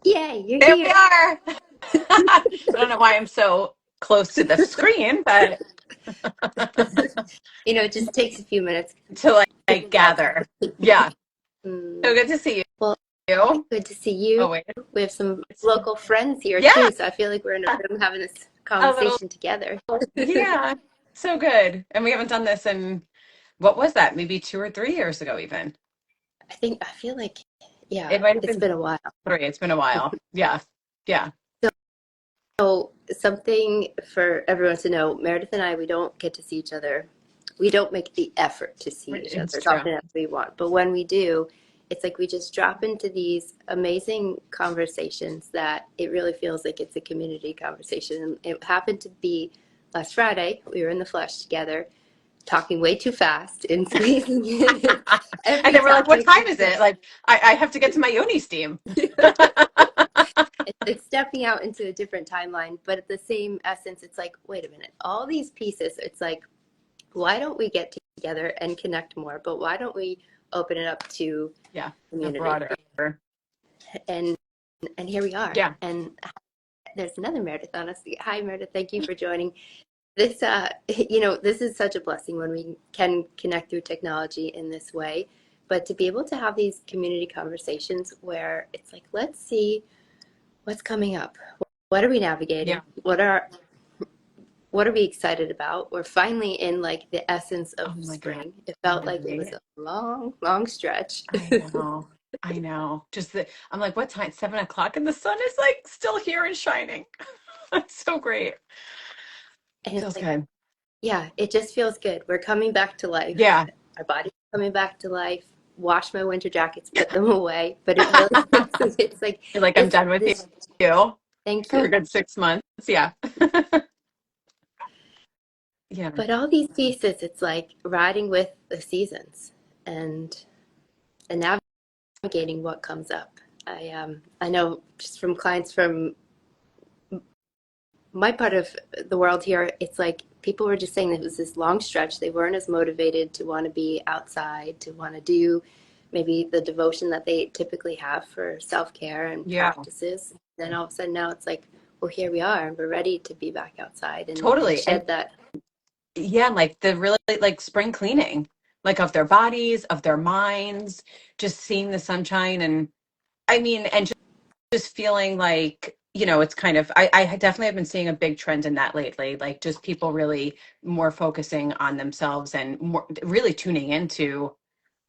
Yay, you're There we here. are. I don't know why I'm so close to the screen, but It just takes a few minutes to to like get out. gather. Yeah. So Mm, good to see well, you. good to see you. Oh wait. We have some local friends here Yeah, too, so I feel like we're in a room having this a little. conversation together. Yeah. So good. And we haven't done this in what was that? Maybe 2 or 3 years ago, even. I feel like, yeah, It might have it's been been a while. 3. It's been a while. Yeah. Yeah. So, something for everyone to know, Meredith and I, we don't get to see each other. We don't make the effort to see each It's other as true. often as we want. But when we do, it's like we just drop into these amazing conversations that it really feels like it's a community conversation. And it happened to be last Friday. We were in the flesh together, talking way too fast and squeezing in And every then we're like, what topic time we is could. it? Like, I have to get to my yoni steam. It's like stepping out into a different timeline, but at the same essence, it's like, wait a minute, all these pieces, it's like, why don't we get together and connect more? But why don't we open it up to Yeah. A community? broader. And and here we are. Yeah. And there's another Meredith on us. Hi, Meredith. Thank you for joining. This, this is such a blessing when we can connect through technology in this way. But to be able to have these community conversations where it's like, let's see what's coming up. What are we Yeah. navigating? What are we excited about? We're finally in like the essence of Oh my God. spring. It felt like it was Right. a long, long stretch. I know. I know. Just the, I'm like, what time? 7 o'clock, and the sun is like still here and shining. It's so great. And it's Feels like, good. yeah, it just feels good. We're coming back to life. Yeah. Our body's coming back to life. Wash my winter jackets, put them away. But it really feels, it's like, You're like, I'm it's done with this, you thank for a you. good 6 months. Yeah. Yeah. But all these pieces, it's like riding with the seasons and and navigating what comes up. I know just from clients from my part of the world here, it's like people were just saying that it was this long stretch. They weren't as motivated to want to be outside, to want to do maybe the devotion that they typically have for self-care and Yeah. practices. Then all of a sudden now it's like, well, here we are and we're ready to be back outside and Totally. And shed that. yeah, like the really like spring cleaning, like of their bodies, of their minds, just seeing the sunshine. And I mean, and just feeling like, it's kind of, I definitely have been seeing a big trend in that lately, like just people really more focusing on themselves and more really tuning into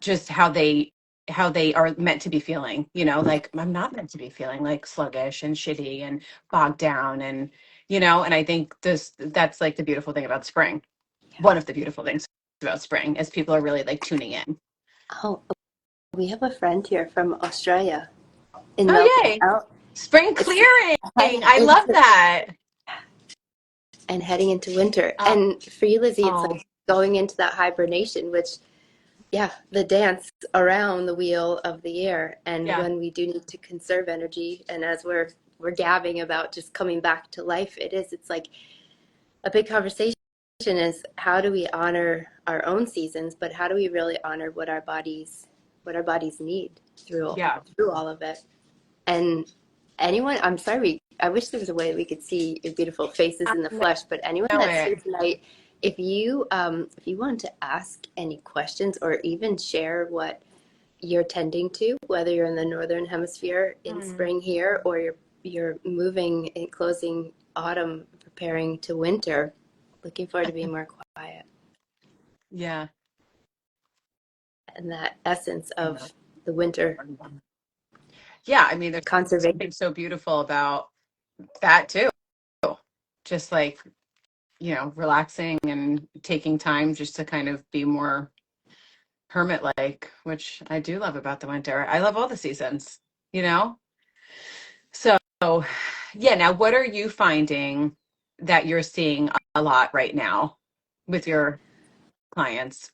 just how they are meant to be feeling, like I'm not meant to be feeling like sluggish and shitty and bogged down and I think that's like the beautiful thing about spring. Yeah. One of the beautiful things about spring is people are really like tuning in. Oh, we have a friend here from Australia in Oh Melbourne. yay. Out, Spring it's clearing. heading I love into that. and heading into winter. Oh, And for you, Lizzie, it's oh like going into that hibernation, which yeah, the dance around the wheel of the year. And yeah. when we do need to conserve energy, and as we're gabbing about just coming back to life, it's like a big conversation is how do we honor our own seasons, but how do we really honor what our bodies need Yeah. through all of it. And anyone, I'm sorry, I wish there was a way we could see your beautiful faces I in the flesh, but anyone know that's here it. tonight, if you want to ask any questions or even share what you're tending to, whether you're in the northern hemisphere in Mm. spring here or you're moving and closing autumn, preparing to winter, looking forward to being more quiet Yeah. and that essence I know. of the winter Yeah, I mean, there's conservation. something so beautiful about that too. Just like, relaxing and taking time just to kind of be more hermit-like, which I do love about the winter. I love all the seasons, you know? So, yeah, now what are you finding that you're seeing a lot right now with your clients?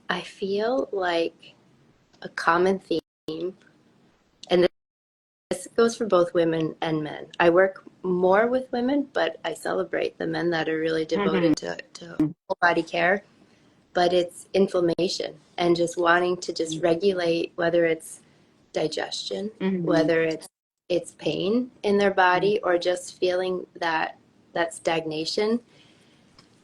I feel like a common theme, and this goes for both women and men. I work more with women, but I celebrate the men that are really Hmm. devoted to whole body care. But it's inflammation and just wanting to just regulate, whether it's digestion, Hmm. whether it's it's pain in their body or just feeling that stagnation.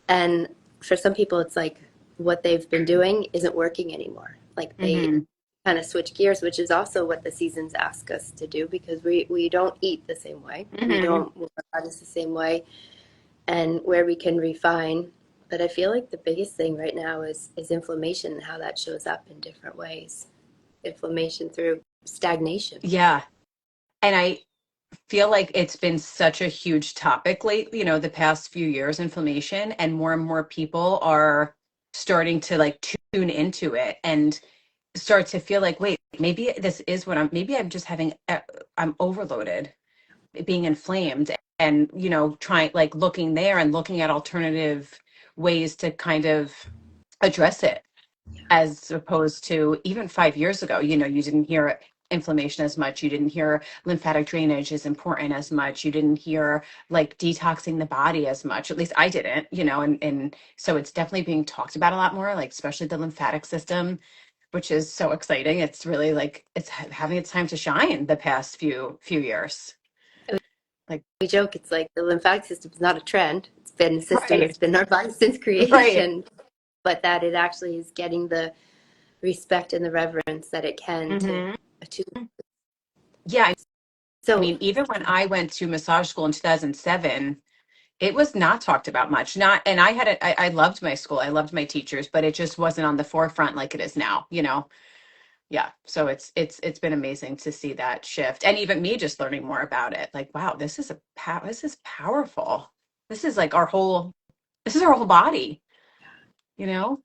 And for some people, it's like what they've been doing isn't working anymore. Like they Mm-hmm. kind of switch gears, which is also what the seasons ask us to do because we don't eat the same way. We Mm-hmm. don't move our bodies the same way, and where we can refine. But I feel like the biggest thing right now is inflammation and how that shows up in different ways. Inflammation through stagnation. Yeah. And I feel like it's been such a huge topic lately, the past few years, inflammation, and more people are starting to like tune into it and start to feel like, wait, maybe this is maybe I'm just I'm overloaded, being inflamed, and, trying, like, looking there and looking at alternative ways to kind of address it, as opposed to even 5 years ago, you didn't hear inflammation as much. You didn't hear lymphatic drainage is important as much. You didn't hear like detoxing the body as much. At least I didn't, and so it's definitely being talked about a lot more, like especially the lymphatic system, which is so exciting. It's really like it's having its time to shine the past few years. Like, We joke it's like the lymphatic system is not a trend. It's been a system right, that's been in our body since right. creation, but that it actually is getting the respect and the reverence that it can Hmm. to Yeah, I so mean, even when I went to massage school in 2007, it was not talked about much. Not, and I loved my school. I loved my teachers, but it just wasn't on the forefront like it is now. Yeah. So it's been amazing to see that shift. And even me just learning more about it. Like, wow, this is powerful. This is like this is our whole body, you know?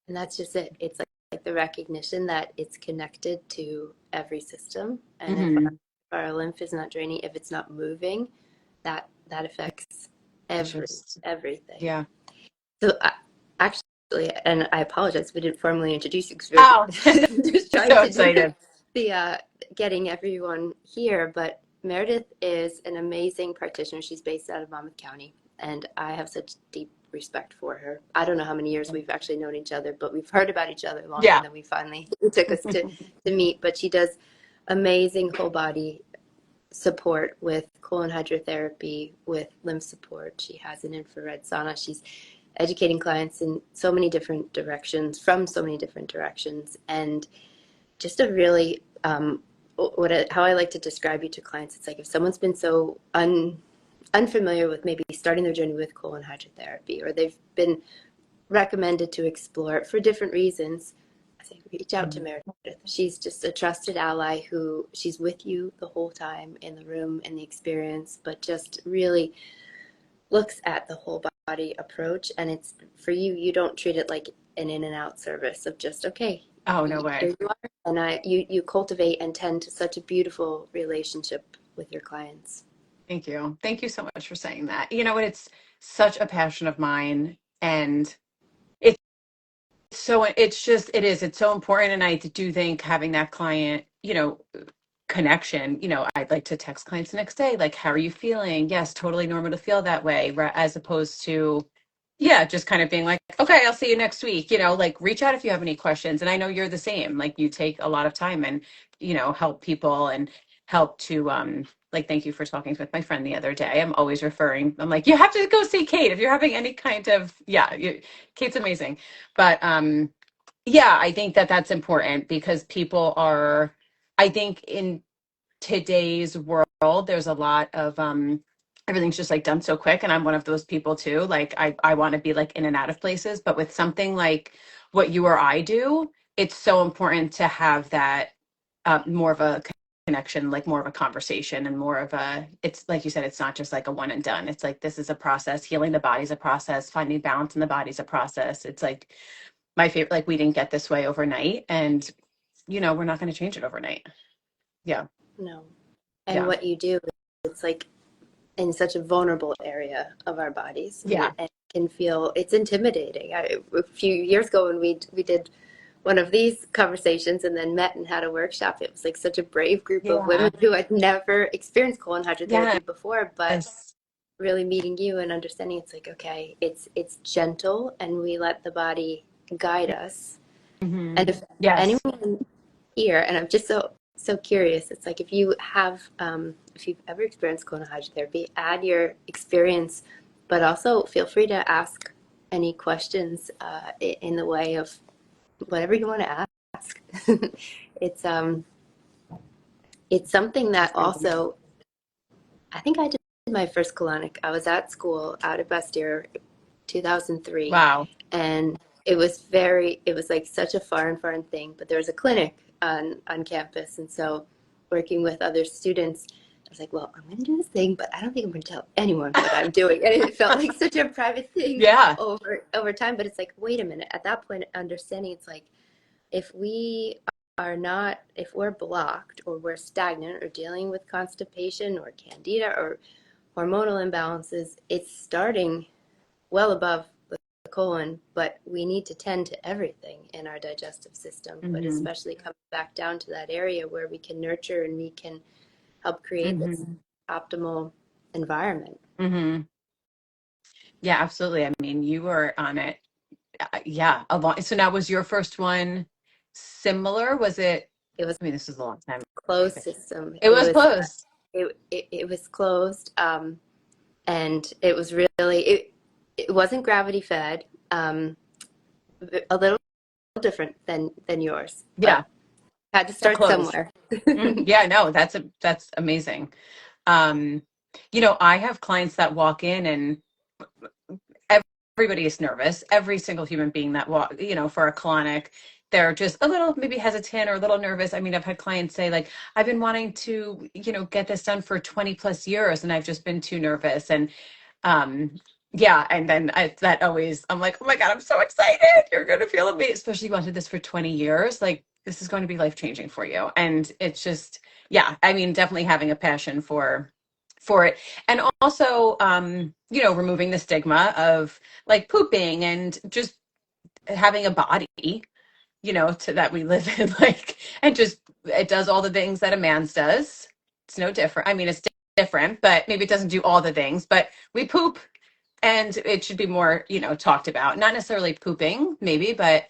and that's just it. It's like the recognition that it's connected to every system, and if Hmm. our lymph is not draining, if it's not moving, that affects It's just, everything. yeah. So actually, and I apologize, we didn't formally introduce you because Oh, we're just trying so to do excited. the getting everyone here. But Meredith is an amazing practitioner. She's based out of Monmouth County, and I have such deep respect for her. I don't know how many years we've actually known each other, but we've heard about each other longer Yeah. than we finally it took us to meet. But she does amazing whole body support with colon hydrotherapy, with lymph support. She has an infrared sauna. She's educating clients in so many different directions, from so many different directions, and just a really how I like to describe you to clients. It's like if someone's been so unfamiliar with maybe starting their journey with colon hydrotherapy, or they've been recommended to explore it for different reasons, I say reach out to Mhm. Meredith. She's just a trusted ally who she's with you the whole time in the room in the experience, but just really looks at the whole body approach. And it's for you, you don't treat it like an in and out service of just, okay, Oh, no here way. you are. And you cultivate and tend to such a beautiful relationship with your clients. Thank you. Thank you so much for saying that. You know what? It's such a passion of mine. And it's it's so important. And I do think having that client, connection, I'd like to text clients the next day, like, how are you feeling? Yes, totally normal to feel that way, as opposed to, yeah, just kind of being like, okay, I'll see you next week, like, reach out if you have any questions. And I know you're the same, like, you take a lot of time and, help people and help to, like, thank you for talking with my friend the other day. I'm always referring, I'm like, you have to go see Kate if you're having any kind of, yeah, Kate's amazing. But, yeah, I think that that's important because I think in today's world, there's a lot of everything's just like done so quick. And I'm one of those people too. Like I want to be like in and out of places. But with something like what you or I do, it's so important to have that more of a connection, like more of a conversation and more of it's like you said, it's not just like a one and done. It's like this is a process. Healing the body's a process. Finding balance in the body's a process. It's like my favorite, like we didn't get this way overnight, and we're not going to change it overnight. Yeah. No. And Yeah. what you do, it's like in such a vulnerable area of our bodies, and Yeah. it can feel it's intimidating. A few years ago, when we did one of these conversations and then met and had a workshop, it was like such a brave group of women Yeah. who had never experienced colon hydrotherapy Yes. before, but really meeting you and understanding it's like, okay, it's gentle and we let the body guide us. Hmm. And if Yes. anyone here, and I'm just so so curious. It's like if you've ever experienced colon hydrotherapy, add your experience, but also feel free to ask any questions in the way of whatever you want to ask. it's um, it's something that also, I think I did my first colonic. I was at school out at Bastyr, 2003, Wow. and it was like such a foreign thing, but there was a clinic on campus, and so working with other students, I was like, well, I'm going to do this thing, but I don't think I'm going to tell anyone what I'm doing. And it felt like such a private thing Yeah. over time, but it's like, wait a minute, at that point, understanding it's like, if we if we're blocked or we're stagnant or dealing with constipation or candida or hormonal imbalances, it's starting well above the colon, but we need to tend to everything in our digestive system, but Hmm. especially coming back down to that area where we can nurture and we can help create this Hmm. optimal environment. Hmm. Yeah, absolutely. I mean, you were on it. Yeah, a long. So now was your first one similar? Was it? It was I mean, this is a long time. a closed system. It was close. It was closed, and it was really it wasn't gravity fed. A little different than yours, Yeah, but had to but start close. somewhere. Yeah, no, that's amazing. Um, I have clients that walk in and everybody is nervous. Every single human being that for a colonic, they're just a little maybe hesitant or a little nervous. I mean, I've had clients say like, I've been wanting to, get this done for 20 plus years and I've just been too nervous. And um, yeah, and then that always, I'm like, oh my God, I'm so excited. You're going to feel amazing, especially you wanted this for 20 years. Like, this is going to be life changing for you. And it's just, yeah, I mean, definitely having a passion for it. And also, removing the stigma of like pooping and just having a body, to that we live in, like, and just it does all the things that a man's does. It's no different. I mean, it's different, but maybe it doesn't do all the things, but we poop and it should be more, talked about. Not necessarily pooping, maybe, but,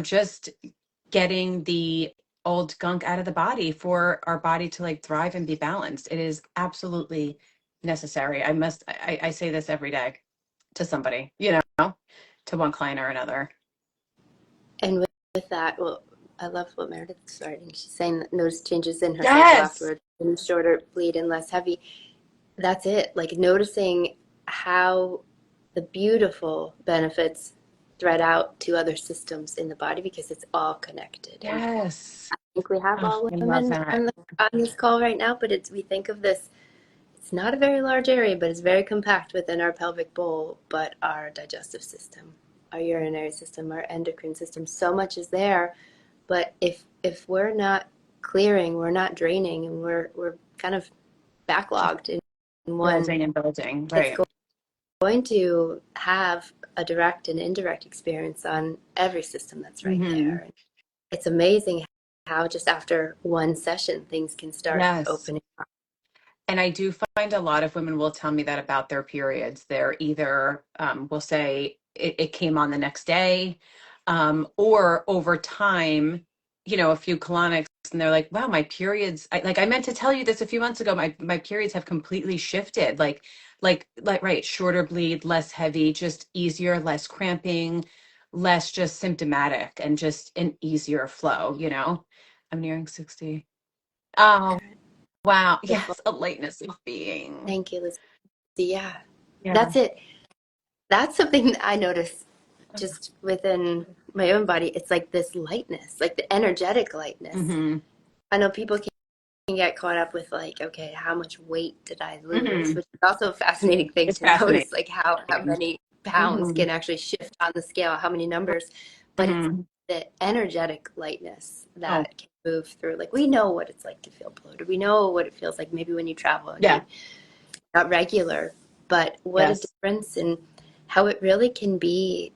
just getting the old gunk out of the body for our body to like thrive and be balanced. It is absolutely necessary. I say this every day to somebody, to one client or another. And with that, well, I love what Meredith's starting. She's saying that notice changes in her cycle Yes. afterward, and shorter bleed and less heavy. That's it. Like noticing how the beautiful benefits thread out to other systems in the body because it's all connected. And Yes. I think we have Oh, all I love women that. on this call right now, but we think of this, it's not a very large area, but it's very compact within our pelvic bowl, but our digestive system, our urinary system, our endocrine system, so much is there. But if we're not clearing, we're not draining, and we're kind of Just backlogged in one, building and building. it's Right. going to have a direct and indirect experience on every system that's right Hmm. there. It's amazing how just after one session things can start Yes. opening. And I do find a lot of women will tell me that about their periods. They're either, will say it came on the next day, or over time, a few colonics, and they're like, wow, my periods, I meant to tell you this a few months ago. My periods have completely shifted. Right, shorter bleed, less heavy, just easier, less cramping, less just symptomatic, and just an easier flow. I'm nearing 60. Oh, wow. Beautiful. Yes, a lightness of being. Thank you, Lizzie. Yeah, Yeah. that's it. That's something that I notice just within my own body. It's like this lightness, like the energetic lightness. Mm-hmm. I know people can get caught up with like, okay, how much weight did I lose? Mm-hmm. Which is also a fascinating thing It's to fascinating. notice, like how many pounds Mm-hmm. can actually shift on the scale, how many numbers. But it's Mm-hmm. the energetic lightness Oh, that can move through. Like we know what it's like to feel bloated. We know what it feels like maybe when you travel and yeah. you're not regular, but what a Yes. difference in how it really can be.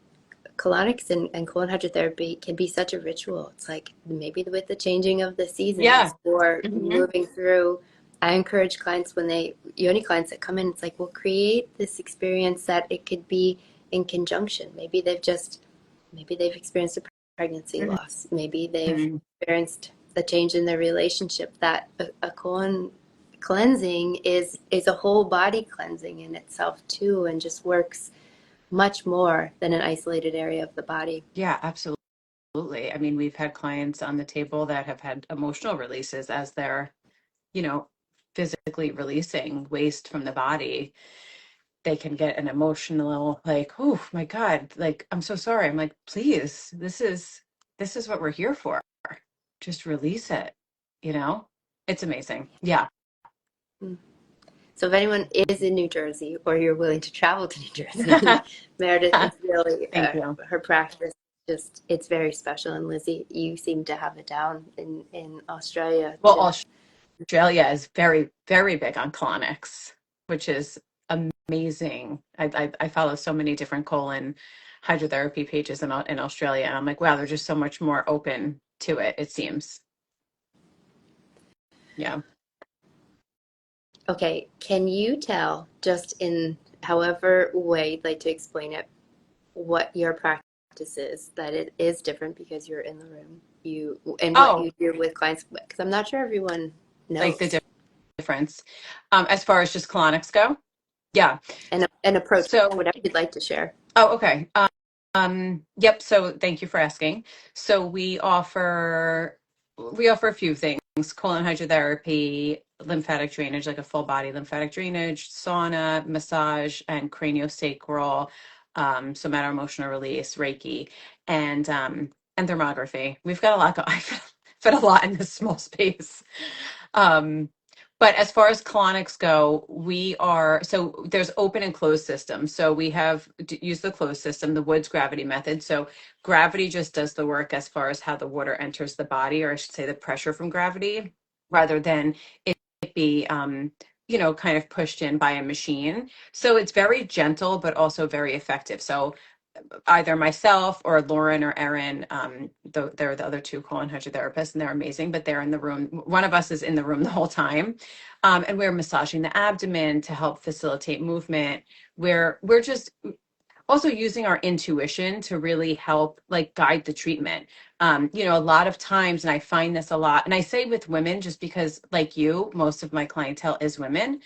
Colonics and colon hydrotherapy can be such a ritual. It's like maybe with the changing of the Yeah. seasons or Mm-hmm. moving through. I encourage clients when any clients that come in, it's like, we'll create this experience that it could be in conjunction. Maybe they've experienced a pregnancy loss. Maybe they've Mm-hmm. experienced the change in their relationship, that a colon cleansing is a whole body cleansing in itself too, and just works much more than an isolated area of the body. Yeah, absolutely. I mean, we've had clients on the table that have had emotional releases as they're, you know, physically releasing waste from the body. They can get an emotional, like, oh my God, like, I'm so sorry. I'm like, please, this is what we're here for. Just release it, you know? It's amazing. Yeah. Mm. So if anyone is in New Jersey or you're willing to travel to New Jersey, Meredith is really Thank you. her practice just it's very special. And Lizzie, you seem to have it down in Australia Well, to Australia is very, very big on colonics, which is amazing. I follow so many different colon hydrotherapy pages in Australia, and I'm like, wow, they're just so much more open to it, it seems. Yeah. Okay, can you tell, just in however way you'd like to explain it, what your practice is, that it is different because you're in the room, you and what Oh, you do with clients? Because I'm not sure everyone like the knows difference. As far as just colonics go? Yeah. and approach So, whatever you'd like to share. oh, okay. Yep. So thank you for asking. So we offer a few things: colon hydrotherapy, lymphatic drainage, like a full body lymphatic drainage, sauna, massage, and craniosacral, somato emotional release, Reiki, and thermography. We've got a lot going. I fit a lot in this small space. Um, but as far as colonics go, so there's open and closed systems. So we have use the closed system, the Woods gravity method. So gravity just does the work as far as how the water enters the body, or I should say the pressure from gravity, rather than it be, kind of pushed in by a machine. So it's very gentle, but also very effective. So either myself or Lauren or Erin, they're the other two colon hydrotherapists, and they're amazing, but they're in the room. One of us is in the room the whole time. And we're massaging the abdomen to help facilitate movement. We're just also using our intuition to really help like guide the treatment. A lot of times, and I find this a lot, and I say with women just because, like you, most of my clientele is women.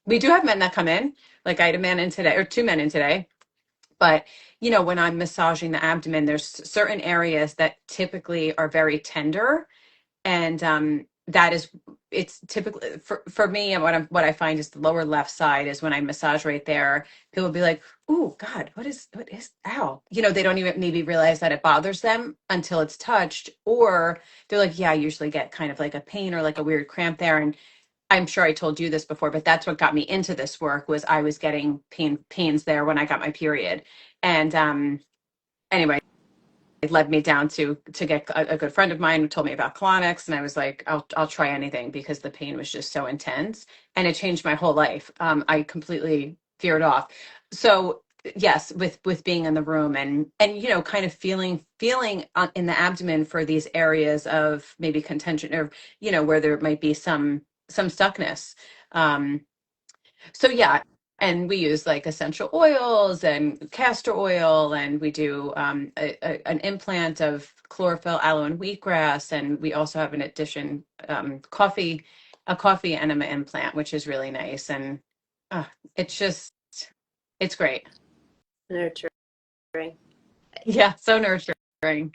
We do have men that come in, like I had a man in today, or two men in today, but when I'm massaging the abdomen, there's certain areas that typically are very tender, and that is, it's typically for me, and what I find is the lower left side is when I massage right there. People will be like, "Oh God, what is ow?" They don't even maybe realize that it bothers them until it's touched, or they're like, "Yeah, I usually get kind of like a pain or like a weird cramp there," and I'm sure I told you this before, but that's what got me into this work was I was getting pains there when I got my period. And anyway, it led me down to get a good friend of mine who told me about colonics, and I was like, I'll try anything because the pain was just so intense, and it changed my whole life. I completely veered off. So yes, with being in the room and kind of feeling in the abdomen for these areas of maybe contention, or where there might be some stuckness. Um, so yeah, and we use like essential oils and castor oil, and we do an implant of chlorophyll, aloe, and wheatgrass, and we also have an addition, a coffee enema implant, which is really nice, and uh, it's just it's great. Nurturing. Yeah, so nurturing.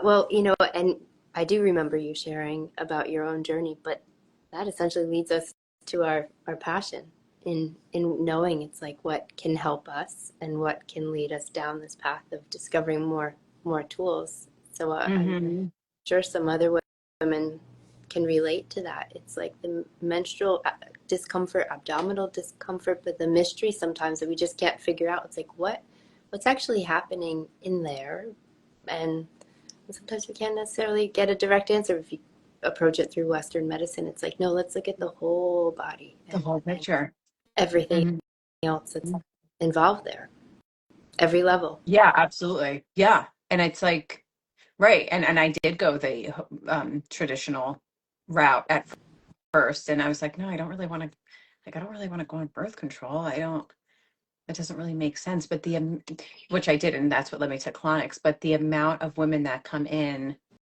Well, and I do remember you sharing about your own journey, but that essentially leads us to our passion in knowing it's like what can help us and what can lead us down this path of discovering more tools. So I'm Hmm. sure some other women can relate to that. It's like the menstrual discomfort, abdominal discomfort, but the mystery sometimes that we just can't figure out. It's like what's actually happening in there, and sometimes we can't necessarily get a direct answer if you approach it through Western medicine. It's like, no, let's look at the whole body The whole and picture. everything Hmm. else that's involved there, every level. Yeah, absolutely. Yeah, and it's like right, and I did go the traditional route at first, and I was like, no, I don't really want to, like, I don't really want to go on birth control. I don't, that doesn't really make sense. But which I did, and that's what led me to colonics. But the amount of women that come in